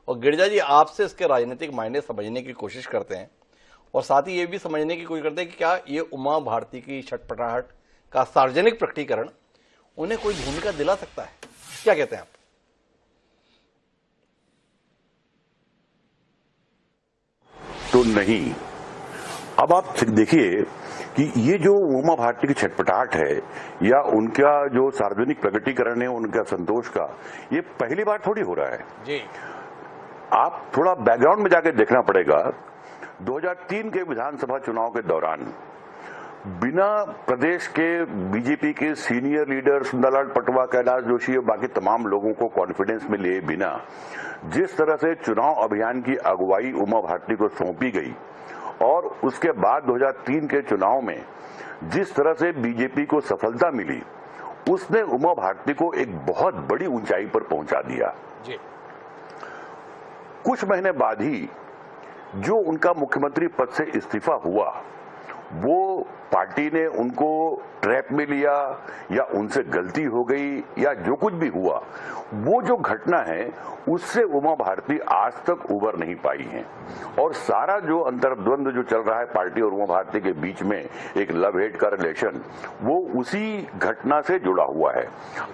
और गिरिजा जी आपसे इसके राजनीतिक मायने समझने की कोशिश करते हैं और साथ ही ये भी समझने की कोशिश करते हैं कि क्या ये उमा भारती की छटपटाहट का सार्वजनिक प्रकटीकरण उन्हें कोई भूमिका दिला सकता है। क्या कहते हैं आप? तो नहीं। अब आप देखिए कि ये जो उमा भारती की छटपटाहट है या उनका जो सार्वजनिक प्रकटीकरण है उनका संतोष का, ये पहली बार थोड़ी हो रहा है जी। आप थोड़ा बैकग्राउंड में जाके देखना पड़ेगा। 2003 के विधानसभा चुनाव के दौरान बिना प्रदेश के बीजेपी के सीनियर लीडर सुंदरलाल पटवा, कैलाश जोशी और बाकी तमाम लोगों को कॉन्फिडेंस में लिए बिना जिस तरह से चुनाव अभियान की अगुवाई उमा भारती को सौंपी गई और उसके बाद 2003 के चुनाव में जिस तरह से बीजेपी को सफलता मिली, उसने उमा भारती को एक बहुत बड़ी ऊंचाई पर पहुंचा दिया। जी। कुछ महीने बाद ही जो उनका मुख्यमंत्री पद से इस्तीफा हुआ, वो पार्टी ने उनको ट्रैप में लिया या उनसे गलती हो गई या जो कुछ भी हुआ, वो जो घटना है उससे उमा भारती आज तक उबर नहीं पाई हैं। और सारा जो अंतर्द्वंद जो चल रहा है पार्टी और उमा भारती के बीच में, एक लव हेट का रिलेशन, वो उसी घटना से जुड़ा हुआ है।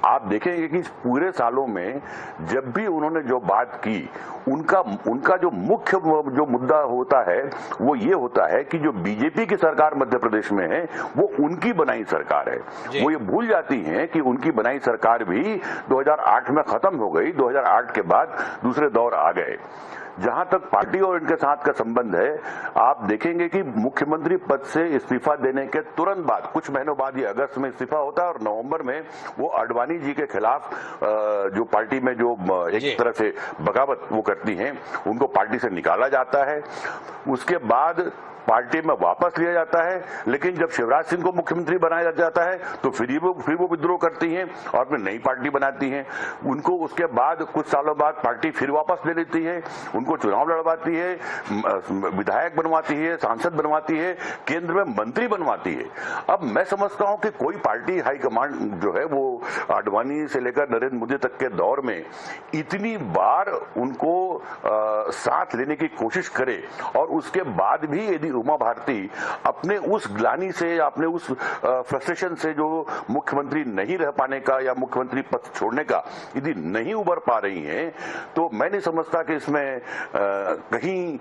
आप देखेंगे कि इस पूरे सालों में जब भी उन्होंने जो बात की, उनका जो मुख्य जो मुद्दा होता है वो ये होता है कि जो बीजेपी की सरकार मध्य प्रदेश में है वो उनकी बनाई सरकार है। वो ये भूल जाती हैं कि उनकी बनाई सरकार भी 2008 में खत्म हो गई। 2008 के बाद दूसरे दौर आ गए। जहां तक पार्टी और इनके साथ का संबंध है, आप देखेंगे कि मुख्यमंत्री पद से इस्तीफा देने के तुरंत बाद, कुछ महीनों बाद, ये अगस्त में इस्तीफा होता है और नवंबर में वो आडवाणी जी के खिलाफ जो पार्टी में जो एक तरह से बगावत वो करती हैं, उनको पार्टी से निकाला जाता है। उसके बाद पार्टी में वापस लिया जाता है, लेकिन जब शिवराज सिंह को मुख्यमंत्री बनाया जाता है तो फिर वो विद्रोह करती हैं और फिर नई पार्टी बनाती हैं। उनको उसके बाद कुछ सालों बाद पार्टी फिर वापस ले लेती है, उनको चुनाव लड़वाती है, विधायक बनवाती है, सांसद बनवाती है, केंद्र में मंत्री बनवाती है। अब मैं समझता हूं कि कोई पार्टी हाईकमांड जो है वो आडवाणी से लेकर नरेंद्र मोदी तक के दौर में इतनी बार उनको साथ लेने की कोशिश करे और उसके बाद भी यदि उमा भारती अपने उस ग्लानि से या अपने उस फ्रस्ट्रेशन से जो मुख्यमंत्री नहीं रह पाने का या मुख्यमंत्री पद छोड़ने का यदि नहीं उबर पा रही हैं, तो मैं नहीं समझता कि इसमें कहीं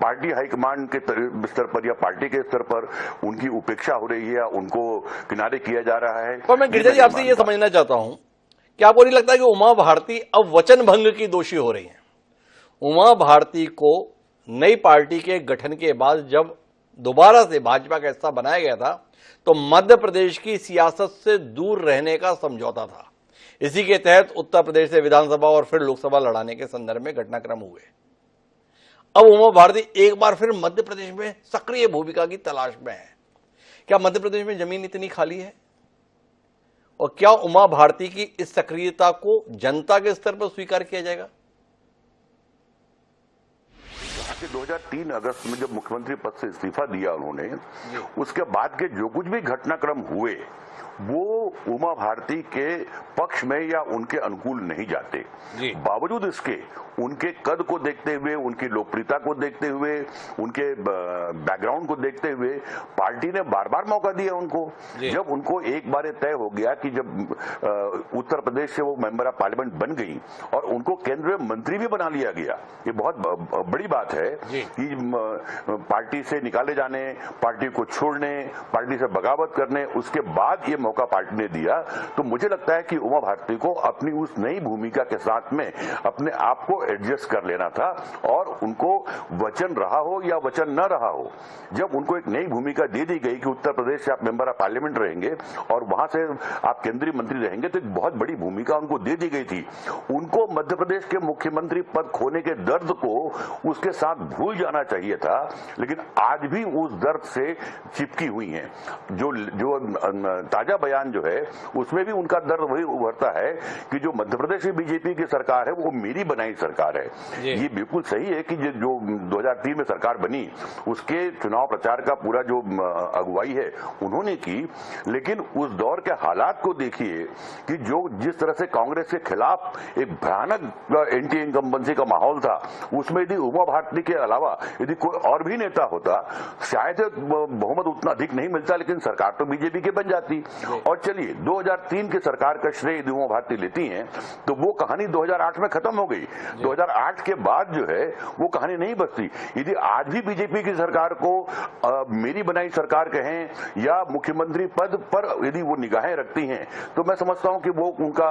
पार्टी हाईकमांड के स्तर पर या पार्टी के स्तर पर उनकी उपेक्षा हो रही है या उनको किनारे किया जा रहा है। पर मैं गिरिजा जी आपसे ये समझना चाहता हूं, क्या आपको नहीं लगता कि उमा भारती अब वचन भंग की दोषी हो रही हैं? उमा भारती को नई पार्टी के गठन के बाद जब दोबारा से भाजपा का हिस्सा बनाया गया था तो मध्य प्रदेश की सियासत से दूर रहने का समझौता था। इसी के तहत उत्तर प्रदेश से विधानसभा और फिर लोकसभा लड़ाने के संदर्भ में घटनाक्रम हुए। अब उमा भारती एक बार फिर मध्य प्रदेश में सक्रिय भूमिका की तलाश में है। क्या मध्य प्रदेश में जमीन इतनी खाली है? और क्या उमा भारती की इस सक्रियता को जनता के स्तर पर स्वीकार किया जाएगा? 2003 अगस्त में जब मुख्यमंत्री पद से इस्तीफा दिया उन्होंने, उसके बाद के जो कुछ भी घटनाक्रम हुए वो उमा भारती के पक्ष में या उनके अनुकूल नहीं जाते। बावजूद इसके उनके कद को देखते हुए, उनकी लोकप्रियता को देखते हुए, उनके बैकग्राउंड को देखते हुए पार्टी ने बार बार मौका दिया उनको। जब उनको एक बार तय हो गया कि जब उत्तर प्रदेश से वो मेंबर ऑफ पार्लियामेंट बन गई और उनको केंद्रीय मंत्री भी बना लिया गया, ये बहुत बड़ी बात है कि पार्टी से निकाले जाने, पार्टी को छोड़ने, पार्टी से बगावत करने, उसके बाद ये मौका पार्टी ने दिया। तो मुझे लगता है कि उमा भारती को अपनी उस नई भूमिका के साथ में अपने आप को एडजस्ट कर लेना था और उनको वचन रहा हो या वचन न रहा हो, जब उनको एक नई भूमिका दे दी गई कि उत्तर प्रदेश से आप मेंबर ऑफ पार्लियामेंट रहेंगे और वहां से आप केंद्रीय मंत्री रहेंगे, तो एक बहुत बड़ी भूमिका उनको दे दी गई थी। उनको मध्य प्रदेश के मुख्यमंत्री पद खोने के दर्द को उसके साथ भूल जाना चाहिए था, लेकिन आज भी उस दर्द से चिपकी हुई हैं। जो ताजा बयान जो है उसमें भी उनका दर्द वही उभरता है कि जो मध्य प्रदेश में बीजेपी की सरकार है वो मेरी बनाई सरकार है। ये बिल्कुल सही है कि जो 2003 में सरकार बनी उसके चुनाव प्रचार का पूरा जो अगुवाई है उन्होंने की, लेकिन उस दौर के हालात को देखिए कि जो जिस तरह से कांग्रेस के खिलाफ एक भयानक एंटी इनकम्बेंसी का माहौल था, उसमें यदि उमा भारती के अलावा यदि कोई और भी नेता होता शायद बहुमत उतना अधिक नहीं मिलता, लेकिन सरकार तो बीजेपी के बन जाती। और चलिए 2003 की सरकार का श्रेय यदि उमा भारती लेती हैं तो वो कहानी 2008 में खत्म हो गई। 2008 के बाद जो है वो कहानी नहीं बचती। यदि आज भी बीजेपी की सरकार को मेरी बनाई सरकार कहें या मुख्यमंत्री पद पर यदि वो निगाहें रखती हैं तो मैं समझता हूं कि वो उनका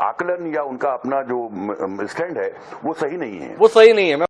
आकलन या उनका अपना जो स्टैंड है वो सही नहीं है। वो सही नहीं है।